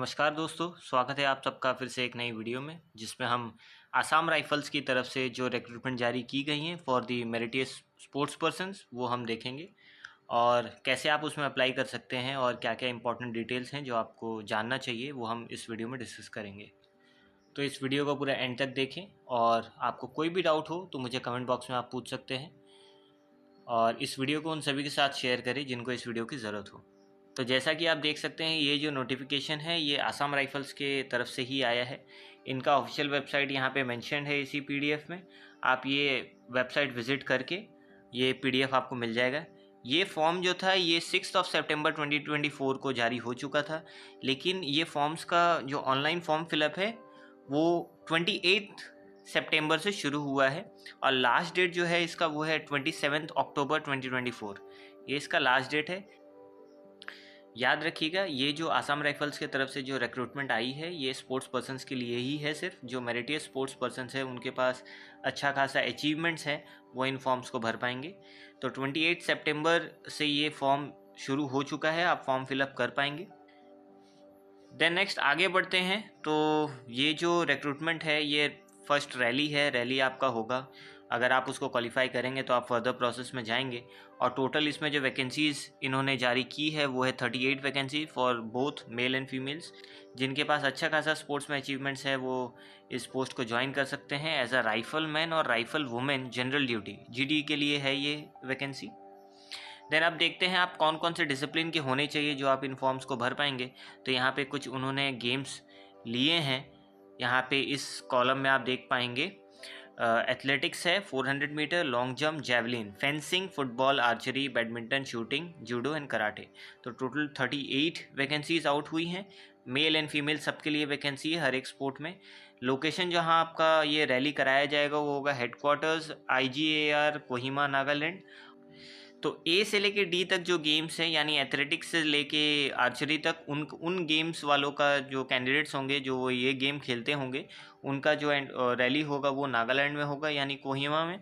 नमस्कार दोस्तों, स्वागत है आप सबका फिर से एक नई वीडियो में जिसमें हम आसाम राइफल्स की तरफ से जो रिक्रूटमेंट जारी की गई हैं for the meritorious sports persons वो हम देखेंगे और कैसे आप उसमें अप्लाई कर सकते हैं और क्या क्या इंपॉर्टेंट डिटेल्स हैं जो आपको जानना चाहिए वो हम इस वीडियो में डिस्कस करेंगे। तो इस वीडियो को पूरा एंड तक देखें और आपको कोई भी डाउट हो तो मुझे कमेंट बॉक्स में आप पूछ सकते हैं और इस वीडियो को उन सभी के साथ शेयर करें जिनको इस वीडियो की ज़रूरत हो। तो जैसा कि आप देख सकते हैं ये जो नोटिफिकेशन है ये आसाम राइफल्स के तरफ से ही आया है। इनका ऑफिशियल वेबसाइट यहाँ पे मेंशन है इसी पीडीएफ में। आप ये वेबसाइट विज़िट करके ये पीडीएफ आपको मिल जाएगा। ये फॉर्म जो था ये 6 सितंबर 2024 को जारी हो चुका था, लेकिन ये फॉर्म्स का जो ऑनलाइन फॉर्म फिलअप है वो 28 सितंबर से शुरू हुआ है और लास्ट डेट जो है इसका वो है 27 अक्टूबर 2024। ये इसका लास्ट डेट है। याद रखिएगा ये जो आसाम राइफल्स की तरफ से जो रिक्रूटमेंट आई है ये स्पोर्ट्स पर्सन्स के लिए ही है। सिर्फ जो मेरिटियस स्पोर्ट्स पर्सन्स है उनके पास अच्छा खासा अचीवमेंट्स है वो इन फॉर्म्स को भर पाएंगे। तो 28 सितंबर से ये फॉर्म शुरू हो चुका है, आप फॉर्म फिलअप कर पाएंगे। देन नेक्स्ट आगे बढ़ते हैं। तो ये जो रिक्रूटमेंट है ये फर्स्ट रैली है, रैली आपका होगा। अगर आप उसको क्वालिफाई करेंगे तो आप फर्दर प्रोसेस में जाएंगे और टोटल इसमें जो वैकेंसीज़ इन्होंने जारी की है वो है 38 vacancy for both male and females. जिनके पास अच्छा खासा स्पोर्ट्स में अचीवमेंट्स है वो इस पोस्ट को ज्वाइन कर सकते हैं एज अ राइफल मैन और rifle women general duty GD के लिए है ये वैकेंसी। देन आप देखते हैं आप कौन कौन से डिसिप्लिन के होने चाहिए जो आप इन फॉर्म्स को भर पाएंगे। तो यहाँ पे कुछ उन्होंने गेम्स लिए हैं। यहाँ पे इस कॉलम में आप देख पाएंगे एथलेटिक्स है, 400 metre, long jump, javelin, fencing, football, archery, badminton, shooting, judo and karate. तो टोटल 38 वैकेंसीज आउट हुई हैं। मेल एंड फीमेल सबके लिए वैकेंसी है हर एक स्पोर्ट में। लोकेशन जहां आपका ये रैली कराया जाएगा वो होगा हेडक्वार्टर्स IGAR कोहिमा नागालैंड। तो ए से लेके डी तक जो गेम्स हैं यानी एथलेटिक्स से लेके आर्चरी तक उन गेम्स वालों का जो कैंडिडेट्स होंगे जो वो ये गेम खेलते होंगे उनका जो रैली होगा वो नागालैंड में होगा यानी कोहिमा में।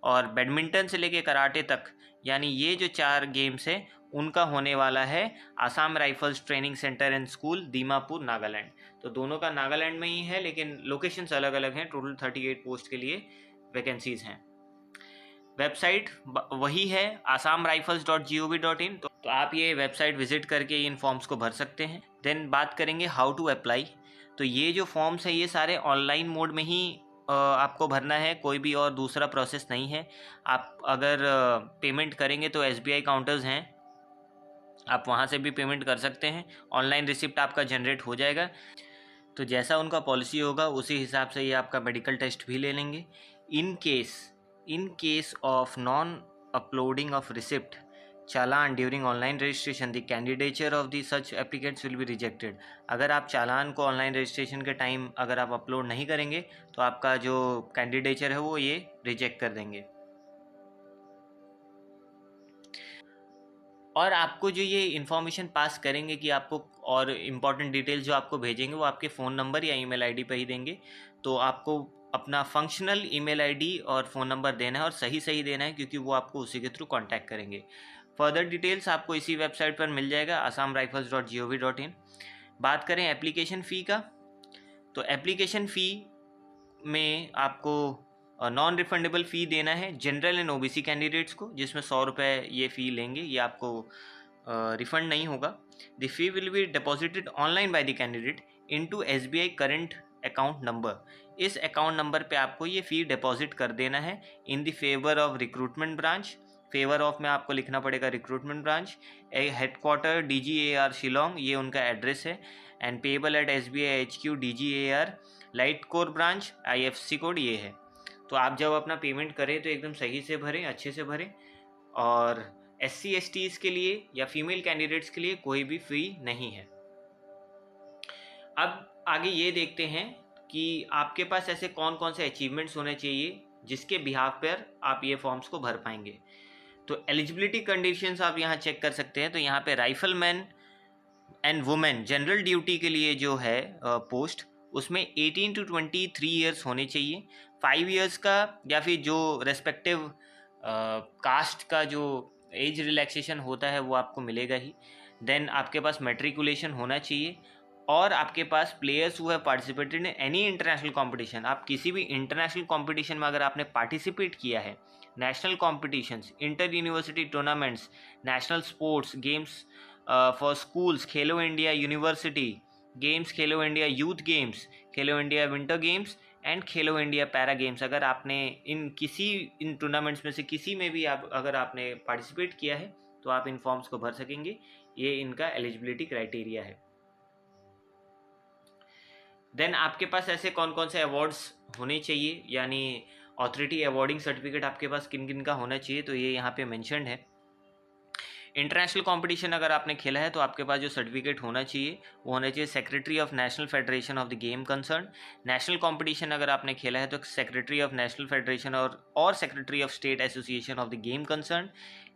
और बैडमिंटन से लेके कराटे तक यानी ये जो 4 गेम्स हैं उनका होने वाला है Assam rifles training centre and school Dimapur Nagaland. तो दोनों का नागालैंड में ही है लेकिन लोकेशंस अलग अलग हैं। टोटल 38 पोस्ट के लिए वैकेंसीज हैं। वेबसाइट वही है assamrifles.gov.in। तो आप ये वेबसाइट विजिट करके इन फॉर्म्स को भर सकते हैं। देन बात करेंगे हाउ टू अप्लाई। तो ये जो फॉर्म्स है ये सारे ऑनलाइन मोड में ही आपको भरना है, कोई भी और दूसरा प्रोसेस नहीं है। आप अगर पेमेंट करेंगे तो SBI काउंटर्स हैं, आप वहाँ से भी पेमेंट कर सकते हैं। ऑनलाइन रिसिप्ट आपका जनरेट हो जाएगा। तो जैसा उनका पॉलिसी होगा उसी हिसाब से ये आपका मेडिकल टेस्ट भी ले लेंगे। In case of non-uploading of receipt challan during online registration, the candidature of the such applicants will be rejected। अगर आप चालान को ऑनलाइन रजिस्ट्रेशन के टाइम अगर आप अपलोड नहीं करेंगे तो आपका जो कैंडिडेचर है वो ये रिजेक्ट कर देंगे। और आपको जो ये इन्फॉर्मेशन पास करेंगे कि आपको और इम्पॉर्टेंट डिटेल्स जो आपको भेजेंगे वो आपके फ़ोन नंबर या ईमेल आईडी पर ही देंगे। तो आपको अपना फंक्शनल ईमेल आईडी और फ़ोन नंबर देना है और सही देना है क्योंकि वो आपको उसी के थ्रू कांटेक्ट करेंगे। फर्दर डिटेल्स आपको इसी वेबसाइट पर मिल जाएगा assamrifles.gov.in। बात करें एप्लीकेशन फ़ी का, तो एप्लीकेशन फ़ी में आपको नॉन रिफंडेबल फ़ी देना है जनरल एंड OBC कैंडिडेट्स को, जिसमें 100 रुपये ये फ़ी लेंगे, ये आपको रिफ़ंड नहीं होगा। The fee will be deposited online by the candidate into SBI current account number. इस अकाउंट नंबर पे आपको ये फ़ी डिपॉजिट कर देना है in the favour of recruitment branch. Favour of में आपको लिखना पड़ेगा recruitment branch, headquarter DGAR Shillong, ये उनका एड्रेस है। And payable eight SBI HQ DGAR light core branch, IFSC code ये है। तो आप जब अपना पेमेंट करें तो एकदम सही से भरें, अच्छे से भरें। और SC STs के लिए या फीमेल कैंडिडेट्स के लिए कोई भी फ़ी नहीं है। अब आगे ये देखते हैं कि आपके पास ऐसे कौन कौन से अचीवमेंट्स होने चाहिए जिसके बिहाफ पर आप ये फॉर्म्स को भर पाएंगे। तो एलिजिबिलिटी कंडीशंस आप यहाँ चेक कर सकते हैं। तो यहाँ पे rifle man and women general duty के लिए जो है पोस्ट उसमें 18 to 23 ईयर्स होने चाहिए। 5 ईयर्स का या फिर जो रेस्पेक्टिव कास्ट का जो एज रिलैक्सेशन होता है वो आपको मिलेगा ही। देन आपके पास मेट्रिकुलेशन होना चाहिए और आपके पास players who have participated in any international competition, आप किसी भी इंटरनेशनल कंपटीशन में अगर आपने पार्टिसिपेट किया है, national competitions, inter university tournaments, national sports games for schools, Khelo India university games, Khelo India youth games, Khelo India winter games and Khelo India para games, अगर आपने इन टूर्नामेंट्स में से किसी में भी अगर आपने पार्टिसिपेट किया है तो आप इन फॉर्म्स को भर सकेंगे। ये इनका एलिजिबिलिटी क्राइटेरिया है। देन आपके पास ऐसे कौन कौन से अवार्ड्स होने चाहिए, यानी ऑथोरिटी अवार्डिंग सर्टिफिकेट आपके पास किन किन का होना चाहिए, तो ये यहाँ पे मेंशन्ड है। इंटरनेशनल कंपटीशन अगर आपने खेला है तो आपके पास जो सर्टिफिकेट होना चाहिए वो होना चाहिए secretary of national federation of the game concern. National competition अगर आपने खेला है तो सेक्रेटरी ऑफ नेशनल फेडरेशन और secretary of state association of the game concern.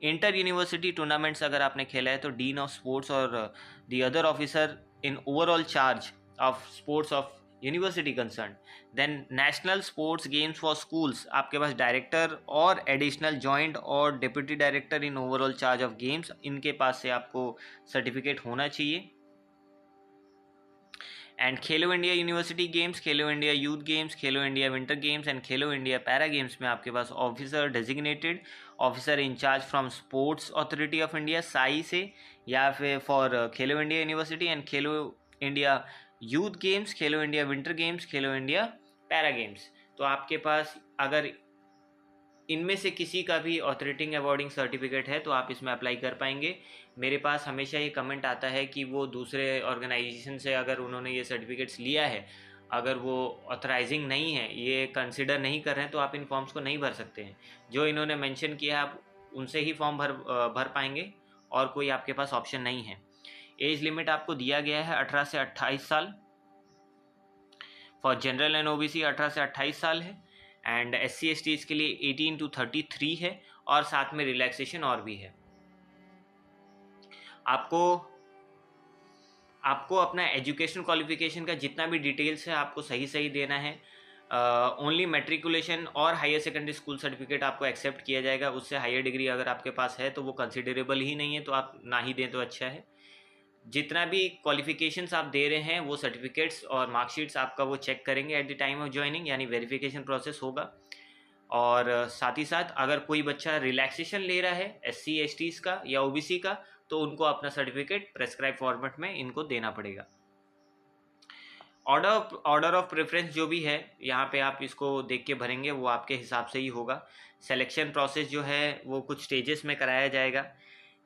Inter university tournaments अगर आपने खेला है तो डीन ऑफ स्पोर्ट्स और the other officer in overall charge of sports of university concern. Then national sports games for schools, आपके पास director और additional joint और deputy director in overall charge of games, इनके पास से आपको सर्टिफिकेट होना चाहिए। And Khelo India university games, Khelo India youth games, Khelo India winter games and Khelo India para games में आपके पास officer designated, officer in-charge from sports authority of India SAI से, या फिर for Khelo India university and Khelo India youth games, Khelo India winter games, Khelo India para games. तो आपके पास अगर इनमें से किसी का भी ऑथोरिटी अवार्डिंग सर्टिफिकेट है तो आप इसमें अप्लाई कर पाएंगे। मेरे पास हमेशा ये कमेंट आता है कि वो दूसरे ऑर्गेनाइजेशन से अगर उन्होंने ये सर्टिफिकेट्स लिया है, अगर वो ऑथराइजिंग नहीं है, ये कंसिडर नहीं कर रहे हैं, तो आप इन फॉर्म्स को नहीं भर सकते हैं। जो इन्होंने मेंशन किया है आप उनसे ही फॉर्म भर पाएंगे और कोई आपके पास ऑप्शन नहीं है। एज लिमिट आपको दिया गया है 18 से 28 साल, फॉर जनरल एंड ओबीसी 18 से 28 साल है, एंड SC STs के लिए 18 to 33 है, और साथ में रिलैक्सेशन और भी है। आपको अपना एजुकेशन क्वालिफिकेशन का जितना भी डिटेल्स है आपको सही देना है। ओनली मैट्रिकुलेशन और हायर सेकेंडरी स्कूल सर्टिफिकेट आपको एक्सेप्ट किया जाएगा, उससे हायर डिग्री अगर आपके पास है तो वो कंसिडरेबल ही नहीं है, तो आप ना ही दें तो अच्छा है। जितना भी क्वालिफिकेशंस आप दे रहे हैं वो सर्टिफिकेट्स और मार्कशीट्स आपका वो चेक करेंगे at the time of joining, यानी वेरिफिकेशन प्रोसेस होगा। और साथ ही साथ अगर कोई बच्चा रिलैक्सेशन ले रहा है SC STs का या OBC का, तो उनको अपना सर्टिफिकेट प्रेस्क्राइब फॉर्मेट में इनको देना पड़ेगा। ऑर्डर ऑफ प्रेफरेंस जो भी है यहाँ पे आप इसको देख के भरेंगे, वो आपके हिसाब से ही होगा। सिलेक्शन प्रोसेस जो है वो कुछ स्टेजेस में कराया जाएगा,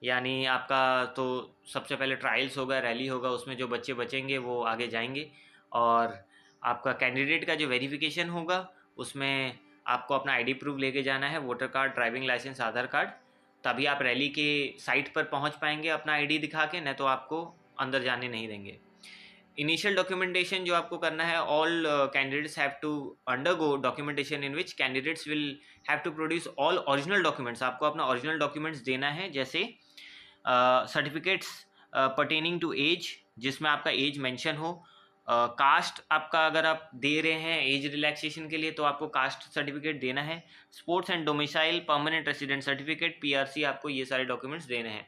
यानी आपका तो सबसे पहले ट्रायल्स होगा, रैली होगा, उसमें जो बच्चे बचेंगे वो आगे जाएंगे, और आपका कैंडिडेट का जो वेरिफिकेशन होगा उसमें आपको अपना ID प्रूफ लेके जाना है, वोटर कार्ड, ड्राइविंग लाइसेंस, आधार कार्ड, तभी आप रैली के साइट पर पहुंच पाएंगे अपना ID दिखा के, नहीं तो आपको अंदर जाने नहीं देंगे। इनिशियल डॉक्यूमेंटेशन जो आपको करना है, all candidates have to undergo documentation in which candidates will have to produce all original documents. आपको अपना ओरिजिनल डॉक्यूमेंट्स देना है, जैसे सर्टिफिकेट्स पर्टेनिंग टू एज, जिसमें आपका एज मेंशन हो, कास्ट आपका अगर आप दे रहे हैं एज रिलैक्सेशन के लिए तो आपको कास्ट सर्टिफिकेट देना है, sports and domicile permanent resident certificate PRC, आपको ये सारे डॉक्यूमेंट्स देने हैं।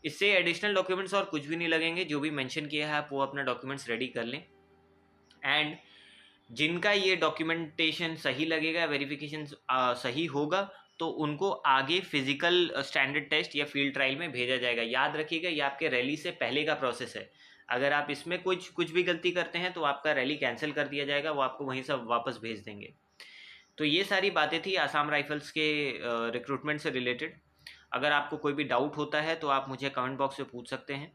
इससे एडिशनल डॉक्यूमेंट्स और कुछ भी नहीं लगेंगे, जो भी मेंशन किया है आप वो अपना डॉक्यूमेंट्स रेडी कर लें। एंड जिनका ये डॉक्यूमेंटेशन सही लगेगा, वेरिफिकेशन सही होगा, तो उनको आगे फिजिकल स्टैंडर्ड टेस्ट या फील्ड ट्रायल में भेजा जाएगा। याद रखिएगा ये आपके रैली से पहले का प्रोसेस है, अगर आप इसमें कुछ भी गलती करते हैं तो आपका रैली कैंसिल कर दिया जाएगा, वो आपको वहीं से वापस भेज देंगे। तो ये सारी बातें थी आसाम राइफल्स के रिक्रूटमेंट से रिलेटेड। अगर आपको कोई भी डाउट होता है तो आप मुझे कमेंट बॉक्स में पूछ सकते हैं,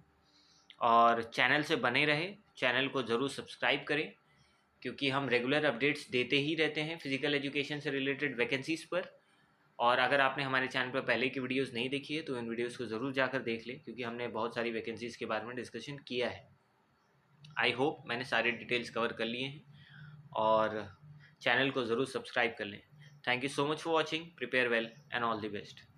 और चैनल से बने रहे, चैनल को ज़रूर सब्सक्राइब करें, क्योंकि हम रेगुलर अपडेट्स देते ही रहते हैं फिजिकल एजुकेशन से रिलेटेड वैकेंसीज़ पर। और अगर आपने हमारे चैनल पर पहले की वीडियोस नहीं देखी है तो इन वीडियोस को ज़रूर जाकर देख लें, क्योंकि हमने बहुत सारी वैकेंसीज़ के बारे में डिस्कशन किया है। आई होप मैंने सारे डिटेल्स कवर कर लिए हैं, और चैनल को ज़रूर सब्सक्राइब कर लें। Thank you so much for watching, prepare well and all the best.